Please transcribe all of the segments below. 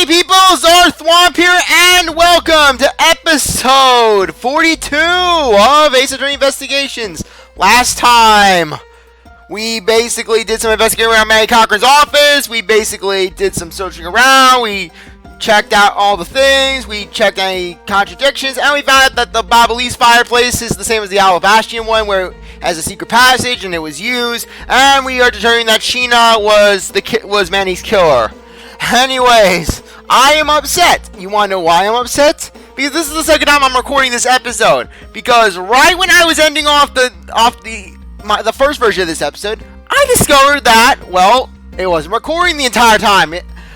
Hey people, CzarThwomp here, and welcome to episode 42 of Ace Attorney Investigations. Last time, we basically did some investigating around Mary Cochran's office. We basically did some searching around. We checked out all the things. We checked any contradictions, and we found out that the Babyliss fireplace is the same as the Owl Bastion one, where it has a secret passage and it was used. And we are determining that Shih-na was Manny's killer. Anyways, I am upset. You want to know why I'm upset? Because this is the second time I'm recording this episode. Because right when I was ending off the first version of this episode, I discovered that, well, it wasn't recording the entire time.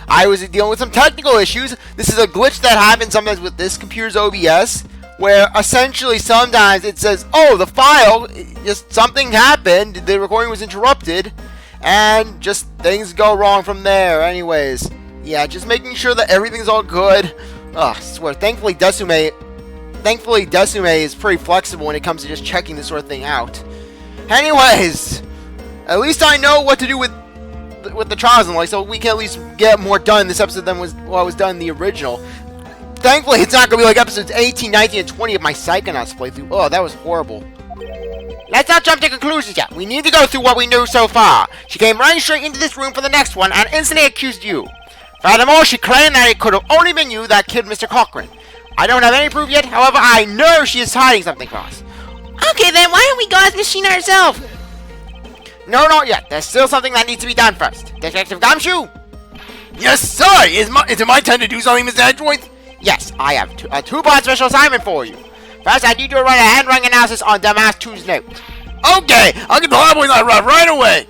I was dealing with some technical issues. This is a glitch that happens sometimes with this computer's OBS, where essentially sometimes it says, oh, the file, just something happened, the recording was interrupted, and just things go wrong from there. Anyways, yeah, just making sure that everything's all good. I swear, thankfully Desume is pretty flexible when it comes to just checking this sort of thing out. Anyways, at least I know what to do with the trials and like, so we can at least get more done in this episode than what was done in the original. Thankfully, it's not going to be like episodes 18, 19, and 20 of my Psychonauts playthrough. Oh, that was horrible. Let's not jump to conclusions yet. We need to go through what we knew so far. She came running straight into this room for the next one and instantly accused you. Furthermore, she claimed that it could have only been you that killed Mr. Cochran. I don't have any proof yet, however, I know she is hiding something from us. Okay then, why don't we go ask Miss Shih-na herself? No, not yet. There's still something that needs to be done first. Detective Gumshoe? Yes, sir! Is it my turn to do something, Mr. Edgeworth? Yes, I have a two-part special assignment for you. First, I need you to run a handwriting analysis on Dumbass 2's note. Okay, I'll get the hard boys on rough right away.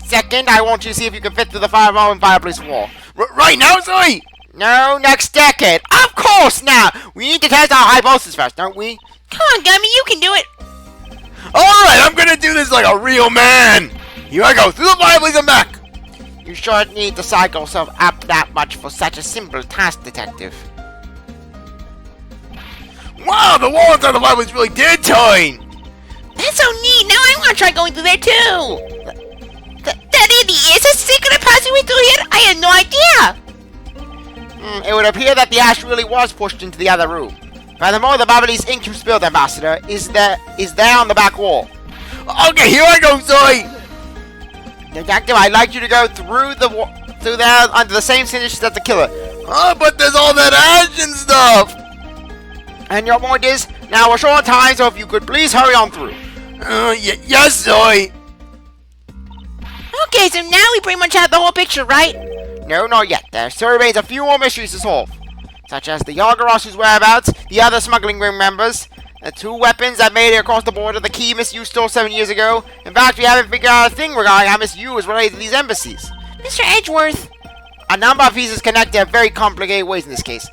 Second, I want you to see if you can fit through the firewall and fireplace wall. Right now, sorry? No, next decade. Of course now! We need to test our hypothesis first, don't we? Come on, Gummy, you can do it. Alright, I'm gonna do this like a real man. Here I go, through the fireplace and back. You sure need to psych yourself up that much for such a simple task, Detective. Wow, the wall inside the fireplace really did turn. That's so neat. Now I want to try going through there too. That is a secret passageway through here? I had no idea. It would appear that the ash really was pushed into the other room. Furthermore, the Babyliss ink you spilled, Ambassador, is there on the back wall. Okay, here I go, sorry. Detective, I'd like you to go through there under the same conditions as the killer. Oh, but there's all that ash and stuff. And your point is, now we're short on time, so if you could please hurry on through. Yes, sorry. Okay, so now we pretty much have the whole picture, right? No, not yet. There still remains a few more mysteries to solve. Such as the Yagarazu's whereabouts, the other smuggling ring members, the two weapons that made it across the border, the key Miss Yu stole 7 years ago. In fact, we haven't figured out a thing regarding how Miss Yu is related to these embassies. Mr. Edgeworth. A number of pieces connect in very complicated ways in this case.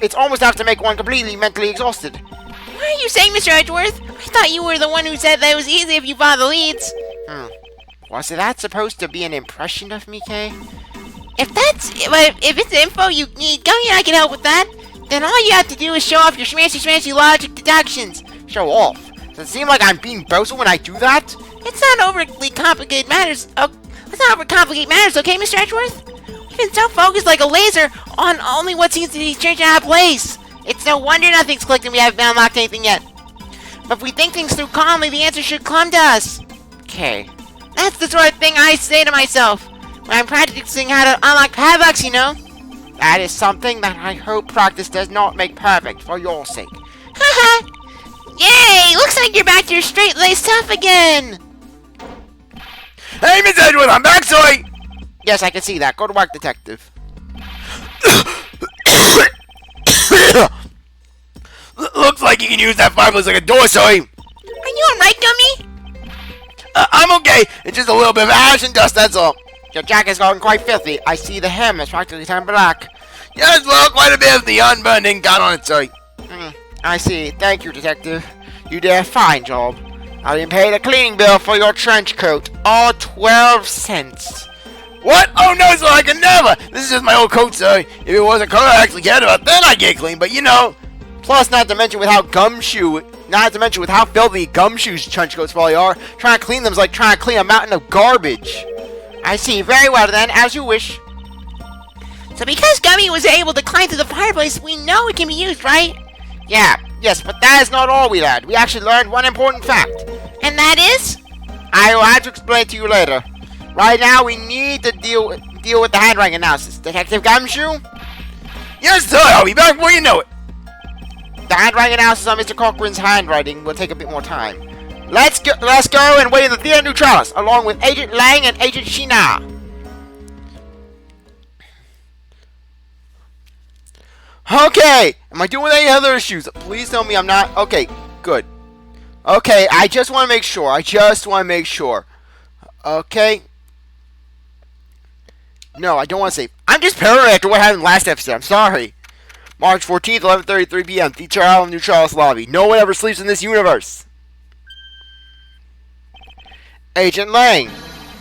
It's almost enough to make one completely mentally exhausted. What are you saying, Mr. Edgeworth? I thought you were the one who said that it was easy if you followed the leads. Was that supposed to be an impression of me, Kay? If it's info you need, Gummy and I can help with that. Then all you have to do is show off your smashy logic deductions. Show off? Does it seem like I'm being boastful when I do that? It's not overly complicated matters. Let's not overcomplicate matters, okay, Mr. Edgeworth? You've been so focused like a laser on only what seems to be changing out of place. It's no wonder nothing's clicked and we haven't unlocked anything yet. But if we think things through calmly, the answer should come to us. Okay. That's the sort of thing I say to myself when I'm practicing how to unlock padlocks, you know? That is something that I hope practice does not make perfect for your sake. Haha! Yay! Looks like you're back to your straight-laced stuff again! Hey, Miss Edgeworth, I'm back, sorry! Yes, I can see that. Go to work, Detective. Looks like you can use that fireplace like a door, sorry. Are you alright, Gummy? I'm okay. It's just a little bit of ash and dust, that's all. Your jacket's going quite filthy. I see the hem is practically turned black. Yes, well, quite a bit of the unburned ink got on it, sorry. I see. Thank you, Detective. You did a fine job. I've been paid a cleaning bill for your trench coat. All 12 cents. What? Oh no, sir, I can never! This is just my old coat, sir. If it was a coat I actually cared about, then I'd get clean, but you know. Plus, not to mention with how filthy Gumshoe's trench coats probably are, trying to clean them is like trying to clean a mountain of garbage. I see. Very well then, as you wish. So because Gummy was able to climb through the fireplace, we know it can be used, right? Yes, but that is not all we learned. We actually learned one important fact. And that is? I will have to explain to you later. Right now, we need to deal with the handwriting analysis. Detective Gumshoe? Yes, sir. I'll be back before you know it. The handwriting analysis on Mr. Cochran's handwriting will take a bit more time. Let's go and wait in the Theater Neutralis, along with Agent Lang and Agent Shih-na. Okay, am I doing any other issues? Please tell me I'm not. Okay, good. Okay, I just want to make sure. Okay. No, I don't want to save. I'm just paranoid after what happened last episode. I'm sorry. March 14th, 11:33 p.m. Theater Island Neutralis lobby. No one ever sleeps in this universe. Agent Lang.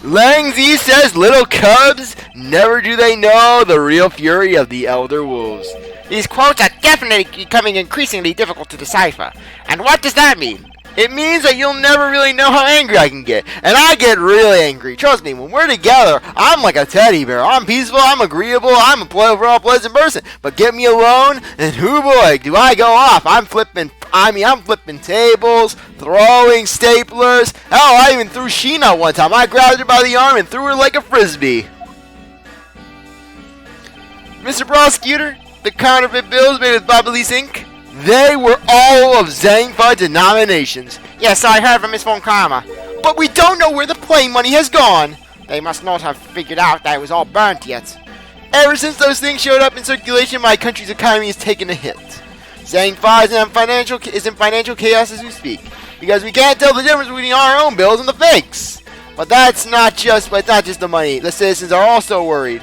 Lang Z says little cubs, never do they know the real fury of the elder wolves. These quotes are definitely becoming increasingly difficult to decipher. And what does that mean? It means that you'll never really know how angry I can get. And I get really angry. Trust me, when we're together, I'm like a teddy bear. I'm peaceful, I'm agreeable, I'm a overall pleasant person. But get me alone, and hoo boy, do I go off. I'm flipping tables, throwing staplers. Hell, I even threw Shih-na one time. I grabbed her by the arm and threw her like a frisbee. Mr. Prosecutor, the counterfeit bills made with Babyliss ink, they were all of Zangfa denominations. Yes, I heard from Miss Von Karma. But we don't know where the play money has gone. They must not have figured out that it was all burnt yet. Ever since those things showed up in circulation, my country's economy has taken a hit. Zangfa is in financial chaos as we speak, because we can't tell the difference between our own bills and the fakes. But it's not just the money. The citizens are also worried.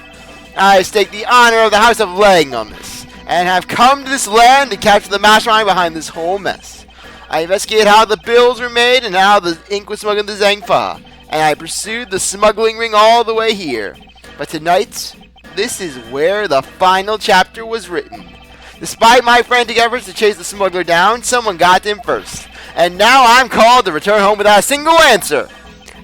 I stake the honor of the House of Lang on this, and have come to this land to capture the mastermind behind this whole mess. I investigated how the bills were made and how the ink was smuggled into Zangfa, and I pursued the smuggling ring all the way here. But tonight, this is where the final chapter was written. Despite my frantic efforts to chase the smuggler down, someone got to him first, and now I'm called to return home without a single answer.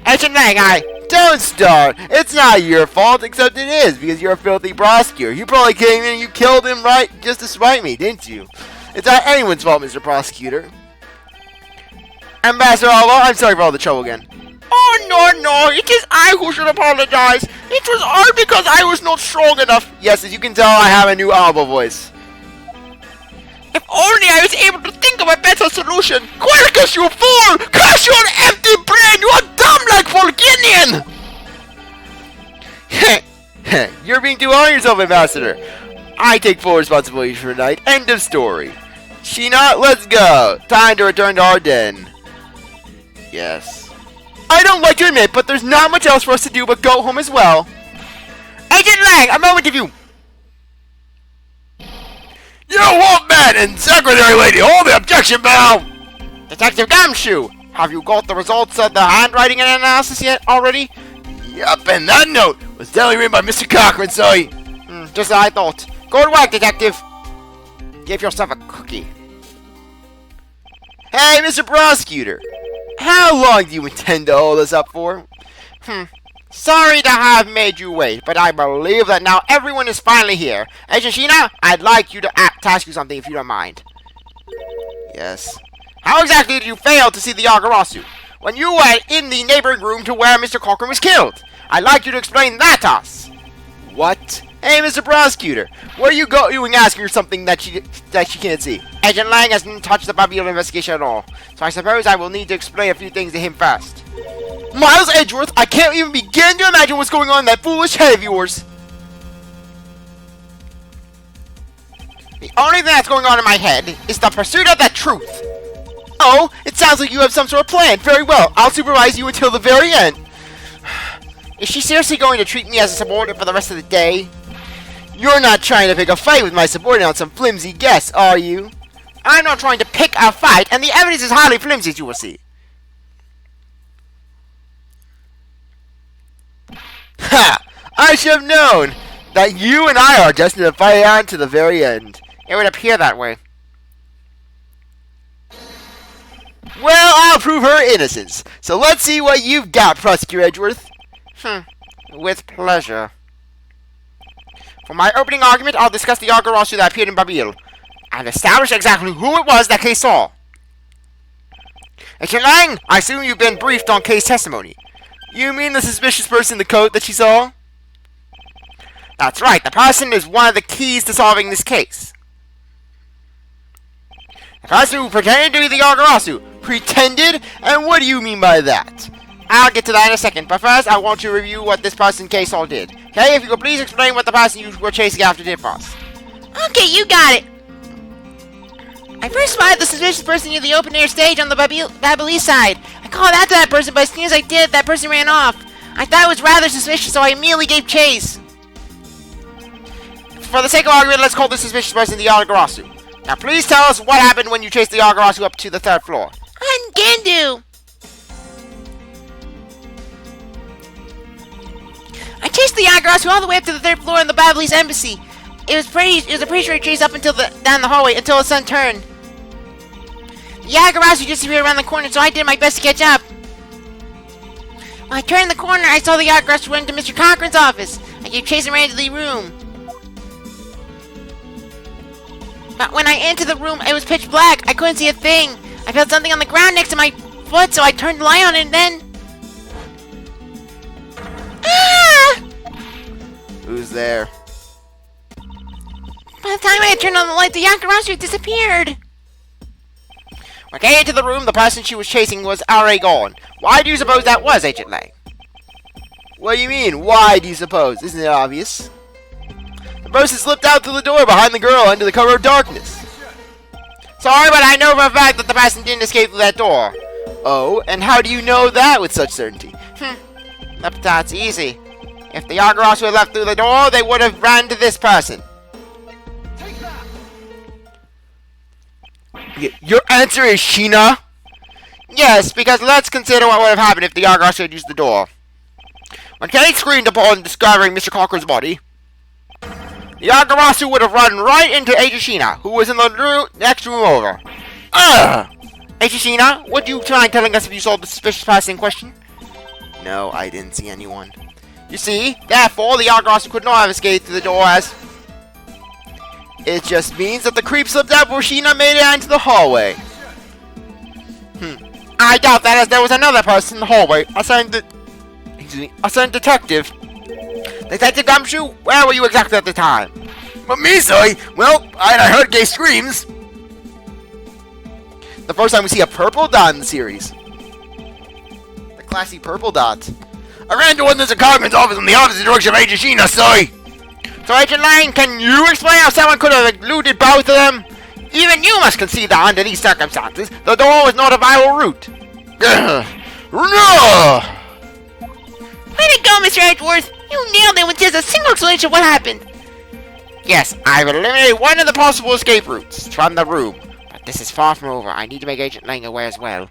Agent Lang, don't start. It's not your fault, except it is, because you're a filthy prosecutor. You probably came in and you killed him right just to spite me, didn't you? It's not anyone's fault, Mr. Prosecutor. Ambassador Alva, I'm sorry for all the trouble again. Oh, no, it is I who should apologize. It was all because I was not strong enough. Yes, as you can tell, I have a new Alva voice. If only I was able to think of a better solution. Quercus, you fool! Curse your empty brain! You are dumb like Volginian! You're being too hard on yourself, Ambassador. I take full responsibility for tonight. End of story. Shih-na, let's go. Time to return to our den. Yes. I don't like to admit, but there's not much else for us to do but go home as well. Agent Lang, a moment of you. You won't, man, and Secretary Lady, hold the objection bell! Detective Gumshoe, have you got the results of the handwriting analysis yet already? Yup, and that note was definitely written by Mr. Cochran, so just as I thought. Go to work, Detective. Give yourself a cookie. Hey, Mr. Prosecutor. How long do you intend to hold us up for? Sorry to have made you wait, but I believe that now everyone is finally here. Agent Shih-na, I'd like to ask you something if you don't mind. Yes. How exactly did you fail to see the Yagarasu when you were in the neighboring room to where Mr. Cochran was killed? I'd like you to explain that to us. What? Hey, Mr. Prosecutor, where are you going asking her something that she can't see? Agent Lang hasn't touched the Babylon investigation at all, so I suppose I will need to explain a few things to him first. Miles Edgeworth, I can't even begin to imagine what's going on in that foolish head of yours. The only thing that's going on in my head is the pursuit of the truth. Oh, it sounds like you have some sort of plan. Very well, I'll supervise you until the very end. Is she seriously going to treat me as a subordinate for the rest of the day? You're not trying to pick a fight with my subordinate on some flimsy guess, are you? I'm not trying to pick a fight, and the evidence is highly flimsy, as you will see. Ha! I should have known that you and I are destined to fight on to the very end. It would appear that way. Well, I'll prove her innocence. So let's see what you've got, Prosecutor Edgeworth. With pleasure. For my opening argument, I'll discuss the Yagarasu that appeared in Babil, and establish exactly who it was that Kay saw. Agent Lang, I assume you've been briefed on Kay's testimony. You mean the suspicious person in the coat that she saw? That's right, the person is one of the keys to solving this case. The person who pretended to be the Yagarasu. Pretended? And what do you mean by that? I'll get to that in a second, but first I want to review what this person Kay saw did. Okay, if you could please explain what the person you were chasing after did for us. Okay, you got it. I first spotted the suspicious person near the open-air stage on the Babylie side. I called out to that person, but as soon as I did, that person ran off. I thought it was rather suspicious, so I immediately gave chase. For the sake of argument, let's call this suspicious person the Yagarasu. Now please tell us what happened when you chased the Yagarasu up to the 3rd floor. Gandu! I chased the Yagarasu all the way up to the 3rd floor in the Babyli's embassy. It was a pretty short chase up until down the hallway until the sun turned. The Yagarasu disappeared around the corner, so I did my best to catch up. When I turned the corner, I saw the Yagarasu run into Mr. Cochran's office. I gave chase and ran into the room. But when I entered the room, it was pitch black. I couldn't see a thing. I felt something on the ground next to my foot, so I turned the light on and then... Ah! Who's there? By the time I had turned on the light, the Yagarasu disappeared. When Kay entered the room, the person she was chasing was already gone. Why do you suppose that was, Agent Lang? What do you mean, why do you suppose? Isn't it obvious? The person slipped out through the door behind the girl under the cover of darkness. Sorry, but I know for a fact that the person didn't escape through that door. Oh, and how do you know that with such certainty? That's easy. If the Yagarasu had left through the door, they would have ran to this person. Your answer is Shih-na? Yes, because let's consider what would have happened if the Yagarasu had used the door. When Kay screamed upon discovering Mr. Cochran's body, the Yagarasu would have run right into Agent Shih-na, who was in the next room over. Agent Shih-na, would you mind telling us if you saw the suspicious person in question? No, I didn't see anyone. You see, therefore, the Yagarasu could not have escaped through the door as... It just means that the creep slipped out before Shih-na made it into the hallway. I doubt that, as there was another person in the hallway. Assigned detective. Detective Gumshoe, where were you exactly at the time? But me, sorry. Well, I heard gay screams. The first time we see a purple dot in the series. The classy purple dot. I ran to one of the Cogman's office in the opposite direction of Agent Shih-na, sorry. So, Agent Lang, can you explain how someone could have eluded both of them? Even you must concede that under these circumstances, the door was not a viable route. No! Way to go, Mr. Edgeworth! You nailed it with just a single explanation of what happened. Yes, I've eliminated one of the possible escape routes from the room. But this is far from over. I need to make Agent Lang aware as well.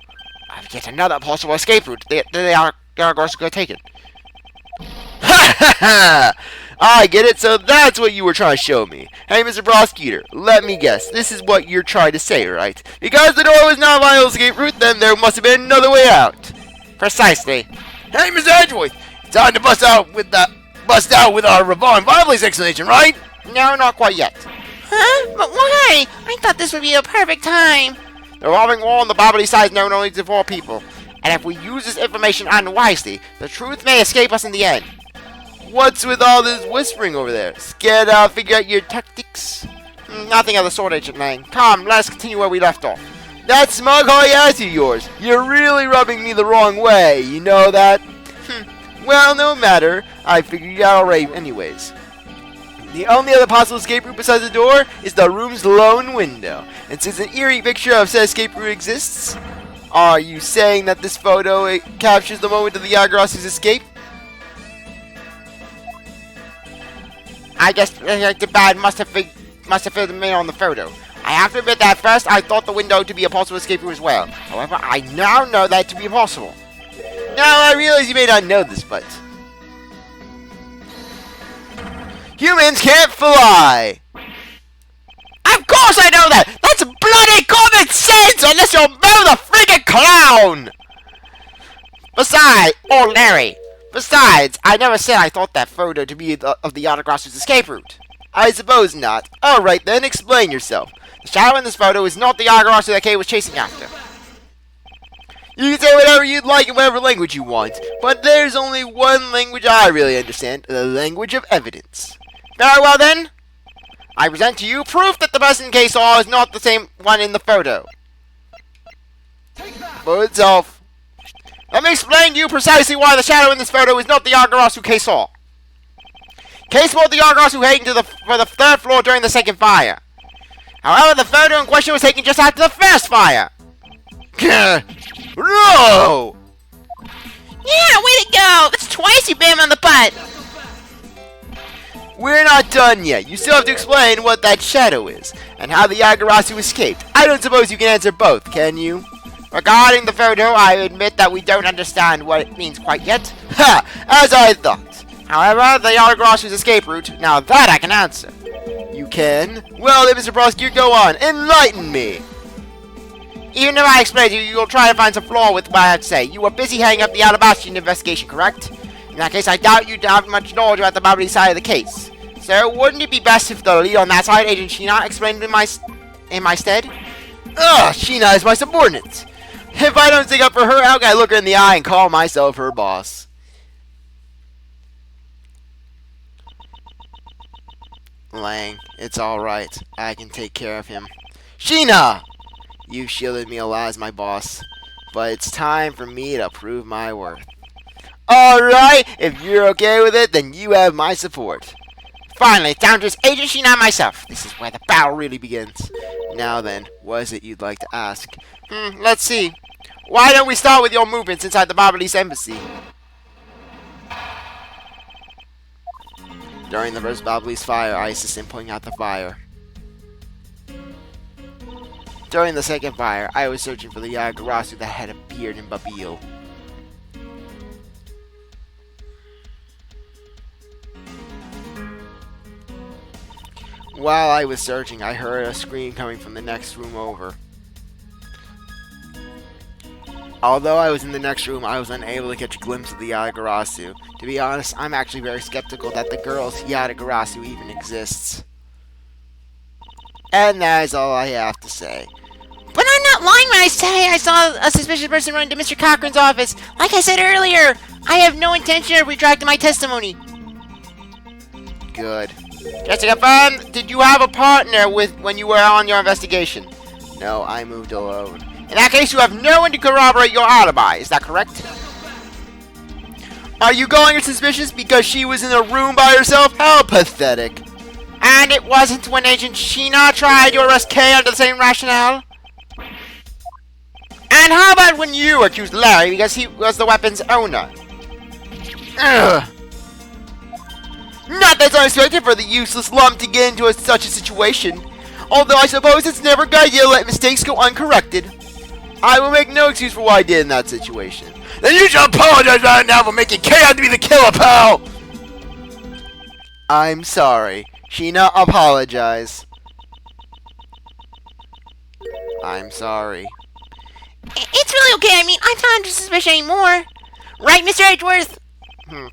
I've yet another possible escape route. They are going to take it. Ha ha ha! I get it, so that's what you were trying to show me. Hey, Mr. Prosecutor, let me guess. This is what you're trying to say, right? Because the door was not a viable escape route, then there must have been another way out. Precisely. Hey, Mr. Edgeworth, it's time to bust out with our revolving fireplace explanation, right? No, not quite yet. Huh? But why? I thought this would be a perfect time. The revolving wall on the Babbly side is known only to 4 people. And if we use this information unwisely, the truth may escape us in the end. What's with all this whispering over there? Scared I'll figure out your tactics? Nothing of the sort, Agent Lang. Come, let's continue where we left off. That smug haughty attitude of yours. You're really rubbing me the wrong way, you know that? Well, no matter. I figured you out already anyways. The only other possible escape route besides the door is the room's lone window. And since an eerie picture of said escape route exists, are you saying that this photo captures the moment of the Yagarasu's escape? I guess the bad must have filled them in on the photo. I have to admit that at first I thought the window to be a possible escape route as well. However, I now know that to be possible. Now I realize you may not know this, but humans can't fly! Of course I know that! That's bloody common sense unless you're Mo the friggin' clown! Besides, I never said I thought that photo to be of the Yatagara's escape route. I suppose not. Alright then, explain yourself. The shadow in this photo is not the Yagarasu that Kay was chasing after. You can say whatever you'd like in whatever language you want, but there's only one language I really understand, the language of evidence. Very well then. I present to you proof that the person Kay saw is not the same one in the photo. For itself. Let me explain to you precisely why the shadow in this photo is not the Yagarasu Kay saw. Kay spotted the Yagarasu heading for the third floor during the second fire. However, the photo in question was taken just after the first fire. No! Yeah, way to go! That's twice you bit him on the butt! We're not done yet. You still have to explain what that shadow is, and how the Yagarasu escaped. I don't suppose you can answer both, can you? Regarding the photo, I admit that we don't understand what it means quite yet. Ha! As I thought. However, the Yagarasu's escape route, now that I can answer. You can? Well then, Mr. Prosecutor, go on. Enlighten me! Even if I explain to you, you'll try to find some flaw with what I have to say. You were busy hanging up the Alabastian investigation, correct? In that case, I doubt you have much knowledge about the Babidi side of the case. So, wouldn't it be best if the lead on that side, Agent Shih-na, explained in my stead? Ugh, Shih-na is my subordinate. If I don't stick up for her, how can I look her in the eye and call myself her boss? Lang, it's alright. I can take care of him. Shih-na! You've shielded me a lot as my boss, but it's time for me to prove my worth. Alright, if you're okay with it, then you have my support. Finally, down to Agent Shih-na and myself. This is where the battle really begins. Now then, what is it you'd like to ask? Let's see. Why don't we start with your movements inside the Babylese embassy? During the first Babylese fire, I assisted in putting out the fire. During the second fire, I was searching for the Yagarasu that had appeared in Babil. While I was searching, I heard a scream coming from the next room over. Although I was in the next room, I was unable to catch a glimpse of the Yagarasu. To be honest, I'm actually very skeptical that the girl's Yagarasu even exists. And that is all I have to say. But I'm not lying when I say I saw a suspicious person run into Mr. Cochran's office. Like I said earlier, I have no intention of retracting my testimony. Good. Just to confirm, did you have a partner when you were on your investigation? No, I moved alone. In that case, you have no one to corroborate your alibi. Is that correct? Are you calling her suspicious because she was in a room by herself? How pathetic. And it wasn't when Agent Shih-na tried to arrest Kay under the same rationale? And how about when you accused Larry because he was the weapon's owner? Ugh. Not that's unexpected for the useless lump to get into such a situation. Although I suppose it's never a good idea to let mistakes go uncorrected. I will make no excuse for what I did in that situation. Then you should apologize right now for making Kay out to be the killer, pal! I'm sorry. Shih-na, apologize. I'm sorry. It's really okay. I mean, I'm not under suspicion anymore. Right, Mr. Edgeworth?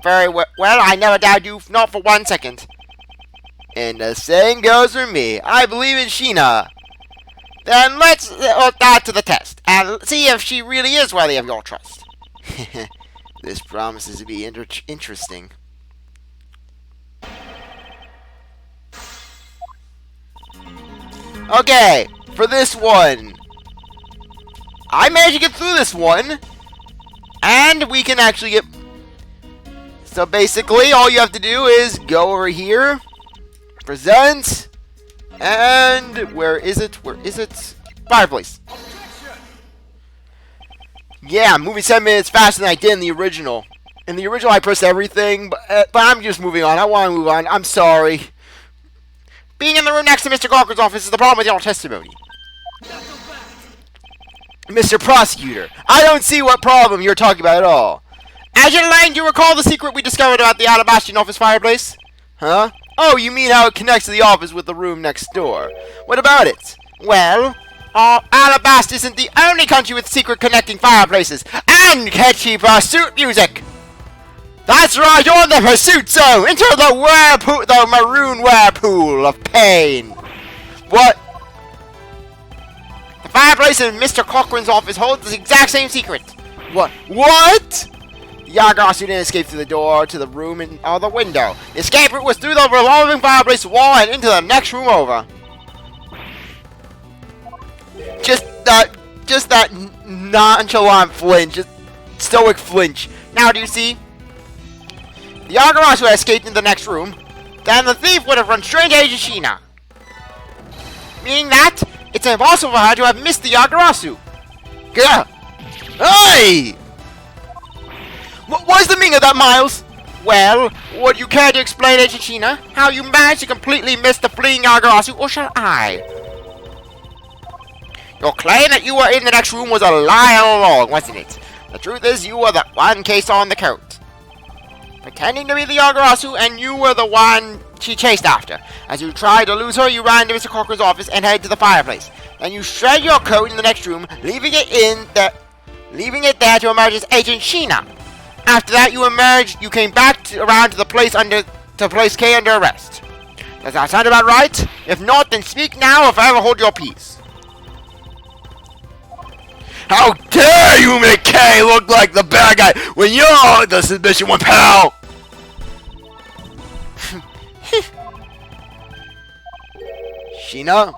Very well. I never doubted you, not for 1 second. And the same goes for me. I believe in Shih-na. Then let's put that to the test, and see if she really is worthy of your trust. This promises to be interesting. Okay, for this one. I managed to get through this one. And we can actually get... So basically, all you have to do is go over here. Present. And where is it? Where is it? Fireplace. Yeah, I'm moving 7 minutes faster than I did in the original. In the original, I pressed everything, but I'm just moving on. I want to move on. I'm sorry. Being in the room next to Mr. Gawker's office is the problem with your testimony. Mr. Prosecutor, I don't see what problem you're talking about at all. Agent Lang, do you recall the secret we discovered about the Alabastian office fireplace? Huh? Oh, you mean how it connects to the office with the room next door. What about it? Well, Alabast isn't the only country with secret connecting fireplaces and catchy pursuit music. That's right, you're in the pursuit zone! Into the maroon whirlpool of pain! What? The fireplace in Mr. Cochrane's office holds the exact same secret. What? What? The Yagarasu didn't escape through the door to the room or the window. The escape route was through the revolving fireplace wall and into the next room over. Just that nonchalant flinch, just stoic flinch. Now do you see? The Yagarasu had escaped in the next room. Then the thief would have run straight to Shih-na. Meaning that it's impossible for her to have missed the Yagarasu. Gah! Hey! What is the meaning of that, Miles? Well, would you care to explain, Agent Shih-na, how you managed to completely miss the fleeing Yagarasu, or shall I? Your claim that you were in the next room was a lie all along, wasn't it? The truth is, you were the one case on the coat, pretending to be the Yagarasu, and you were the one she chased after. As you tried to lose her, you ran to Mr. Cochrane's office and headed to the fireplace. Then you shred your coat in the next room, leaving it there to emerge as Agent Shih-na. After that, you came back around to the place K under arrest. Does that sound about right? If not, then speak now or forever hold your peace. How dare you make K look like the bad guy when you're the suspicious one, pal! Shih-na?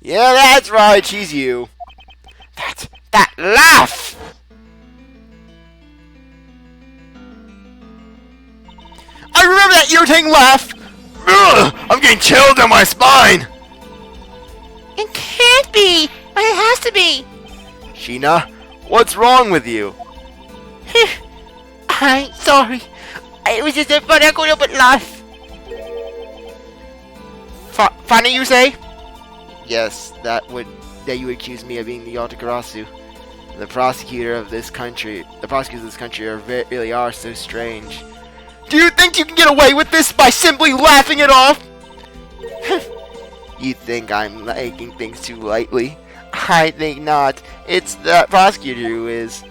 Yeah, that's right, she's you. That laugh! I remember that irritating laugh! Ugh, I'm getting chills down my spine! It can't be! But it has to be! Shih-na, what's wrong with you? I'm sorry. It was just a funny, I couldn't but laugh. Funny, you say? Yes, that you would accuse me of being the Yagarasu. The prosecutors of this country really are so strange. Do you think you can get away with this by simply laughing it off? You think I'm taking things too lightly? I think not. It's the prosecutor who is.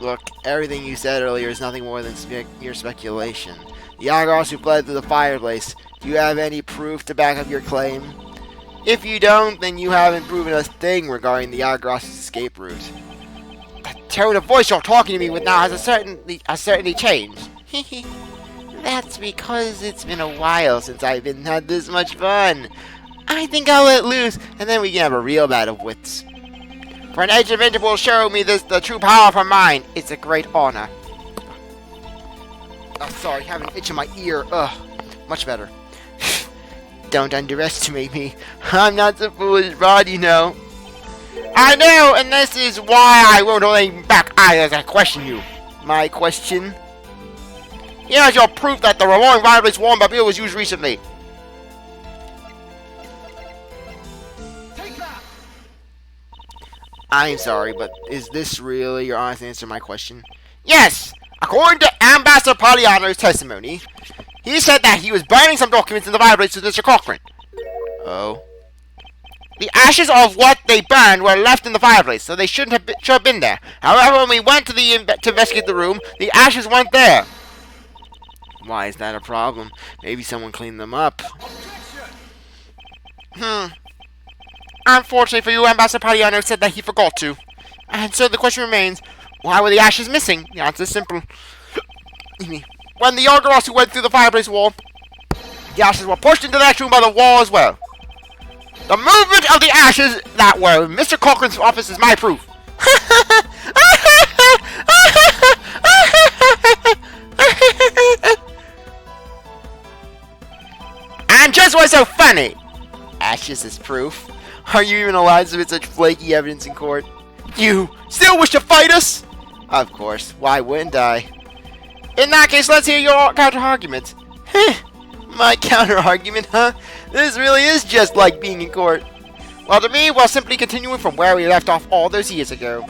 Look, everything you said earlier is nothing more than mere speculation. The Yagarasu fled through the fireplace. Do you have any proof to back up your claim? If you don't, then you haven't proven a thing regarding the Yagarasu's escape route. The tone of voice you're talking to me with now has certainly changed. That's because it's been a while since I've had this much fun. I think I'll let loose, and then we can have a real battle of wits. For an Edge Avenger will show me the true power of her mind. It's a great honor. Oh, sorry, I have an itch in my ear. Ugh, much better. Don't underestimate me. I'm not so foolish, Rod, you know. I know, and this is why I won't hold anything back either as I question you. My question? Here's your proof that the revolving fireplace wall mobile was used recently. I'm sorry, but is this really your honest answer to my question? Yes! According to Ambassador Poliano's testimony, he said that he was burning some documents in the fireplace with Mr. Cochrane. Oh. The ashes of what they burned were left in the fireplace, so they should have been there. However, when we went to investigate the room, the ashes weren't there. Why is that a problem? Maybe someone cleaned them up. Unfortunately for you, Ambassador Poliano said that he forgot to. And so the question remains, why were the ashes missing? The answer is simple. When the Yagarasu went through the fireplace wall, the ashes were pushed into the next room by the wall as well. The movement of the ashes that were in Mr. Cochrane's office is my proof. And just what's so funny? Ashes is proof. Are you even allowed to submit such flaky evidence in court? You still wish to fight us? Of course. Why wouldn't I? In that case, let's hear your counter-argument. My counter-argument, huh? This really is just like being in court. Well, to me, we're simply continuing from where we left off all those years ago.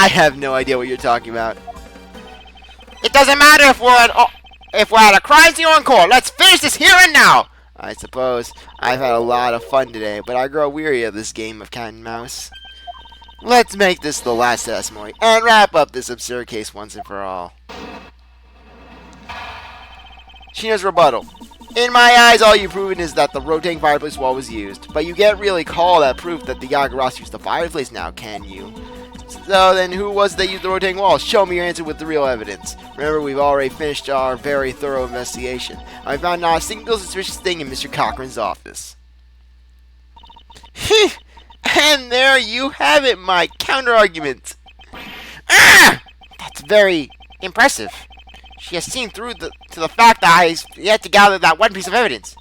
I have no idea what you're talking about. It doesn't matter if we're at a crime scene or in court. Let's finish this here and now. I suppose. I've had a lot of fun today, but I grow weary of this game of cat and mouse. Let's make this the last testimony and wrap up this absurd case once and for all. Shih-na's rebuttal. In my eyes, all you've proven is that the rotating fireplace wall was used, but you can't really call that proof that the Yagarasu used the fireplace now, can you? So then who was that used the rotating wall? Show me your answer with the real evidence. Remember, we've already finished our very thorough investigation. I found not a single suspicious thing in Mr. Cochrane's office. And there you have it, my counter-argument. Ah! That's very impressive. She has seen through to the fact that I yet to gather that one piece of evidence.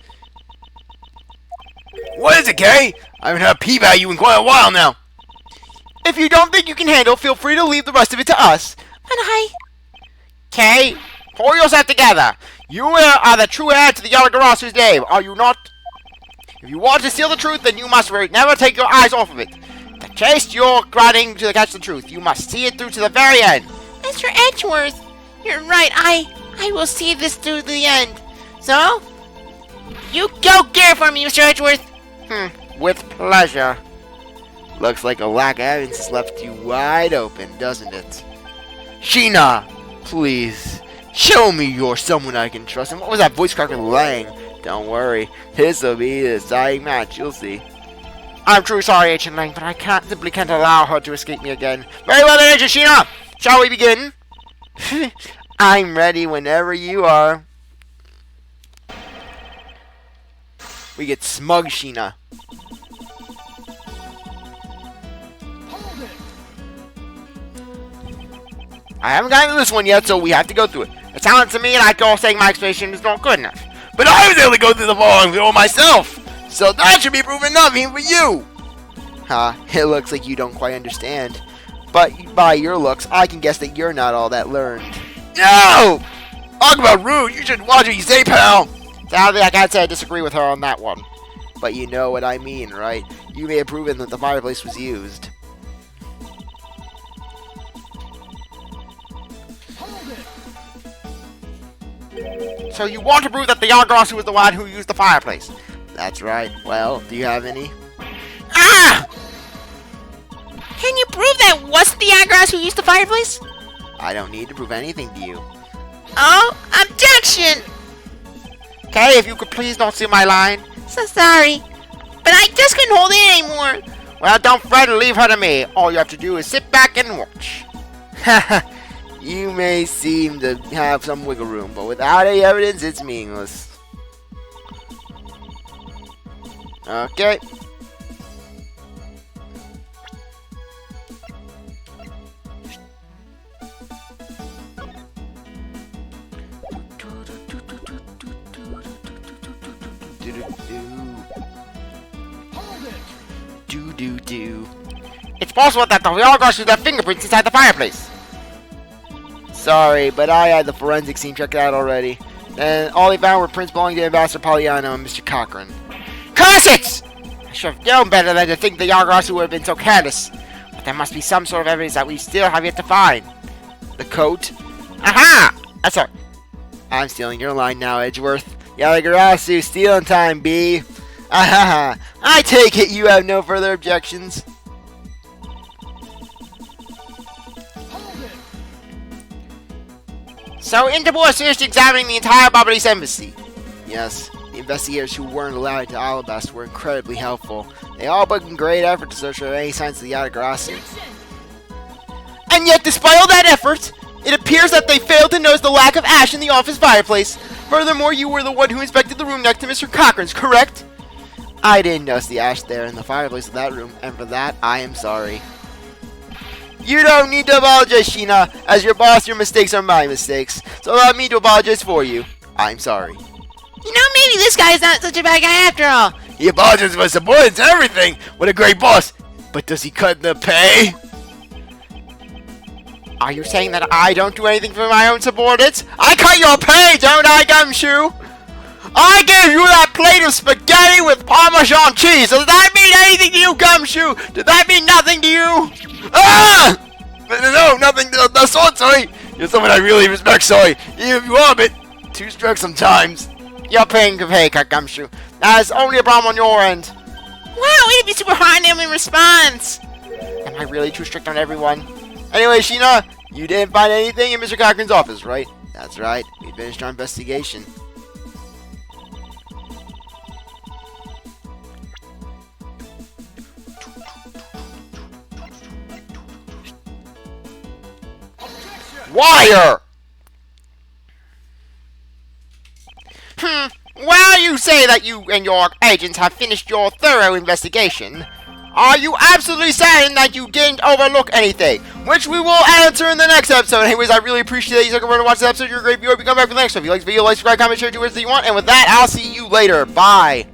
What is it, Kay? I haven't had a peep at you in quite a while now. If you don't think you can handle, feel free to leave the rest of it to us. But I... Kay, pull yourself together. You are the true heir to the Yaragarasu's name, are you not? If you want to steal the truth, then you must never take your eyes off of it. The chase you're running to catch the truth, you must see it through to the very end. Mr. Edgeworth, you're right. I will see this through to the end. So, you go get it for me, Mr. Edgeworth. With pleasure. Looks like a lack of evidence has left you wide open, doesn't it? Shih-na, Please, show me you're someone I can trust. And what was that voice crack with Lang? Don't worry, this'll be the deciding match, you'll see. I'm truly sorry, Agent Lang, but I simply can't allow her to escape me again. Very well then, Agent Shih-na. Shall we begin? I'm ready whenever you are. We get smug Shih-na. I haven't gotten to this one yet, so we have to go through it. It sounds to me like you're saying my explanation is not good enough. but I was able to go through the following video myself, so that should be proof enough even for you. It looks like you don't quite understand. But by your looks, I can guess that you're not all that learned. No! Talk about rude, you should watch what you say, pal. Sadly, I can't say I disagree with her on that one. But you know what I mean, right? You may have proven that the fireplace was used. So you want to prove that the Yagarasu was the one who used the fireplace? That's right. Well, do you have any? Ah! Can you prove that wasn't the Yagarasu who used the fireplace? I don't need to prove anything to you. Oh, objection! Okay, if you could please not steal my line. So sorry, but I just couldn't hold it anymore. Well, don't fret and leave her to me. All you have to do is sit back and watch. You may seem to have some wiggle room, but without any evidence, it's meaningless. Okay. Do. It's possible that the Yagarasu left fingerprints inside the fireplace. Sorry, but I had the forensics team check it out already. And all they found were prints belonging to Ambassador Poliano and Mr. Cochrane. Curse it! I should have known better than to think the Yagarasu would have been so careless. But there must be some sort of evidence that we still have yet to find. The coat? Aha! That's her. I'm stealing your line now, Edgeworth. Yagarasu, stealing time, B. Ahaha. I take it you have no further objections. So Interpol has finished examining the entire Barbados embassy. Yes, the investigators who weren't allowed into Alabasta were incredibly helpful. They all put in great effort to search for any signs of the Yagarasu. And yet, despite all that effort, it appears that they failed to notice the lack of ash in the office fireplace. Furthermore, you were the one who inspected the room next to Mr. Cochrane's, correct? I didn't notice the ash there in the fireplace of that room, and for that, I am sorry. You don't need to apologize, Shih-na. As your boss, your mistakes are my mistakes. So allow me to apologize for you. I'm sorry. You know, maybe this guy's not such a bad guy after all. He apologizes for his subordinates and everything. What a great boss. But does he cut the pay? Are you saying that I don't do anything for my own subordinates? I cut your pay, don't I, Gumshoe? I gave you that plate of spaghetti with Parmesan cheese. Does that mean anything to you, Gumshoe? Does that mean nothing to you? Ah! No, nothing of the sort, sorry. You're someone I really respect, sorry. Even if you are a bit too strict sometimes. You're paying the pay cut, Gumshoe. That's only a problem on your end. Wow, way to be super hard on him in response. Am I really too strict on everyone? Anyway, Shih-na, you didn't find anything in Mr. Cochran's office, right? That's right. We finished our investigation. Wire! Well, you say that you and your agents have finished your thorough investigation. Are you absolutely certain that you didn't overlook anything? Which we will answer in the next episode. Anyways, I really appreciate that you took a moment to watch this episode. You're a great viewer. If you come back for the next one. If you like the video, like, subscribe, comment, share, do whatever you want. And with that, I'll see you later. Bye.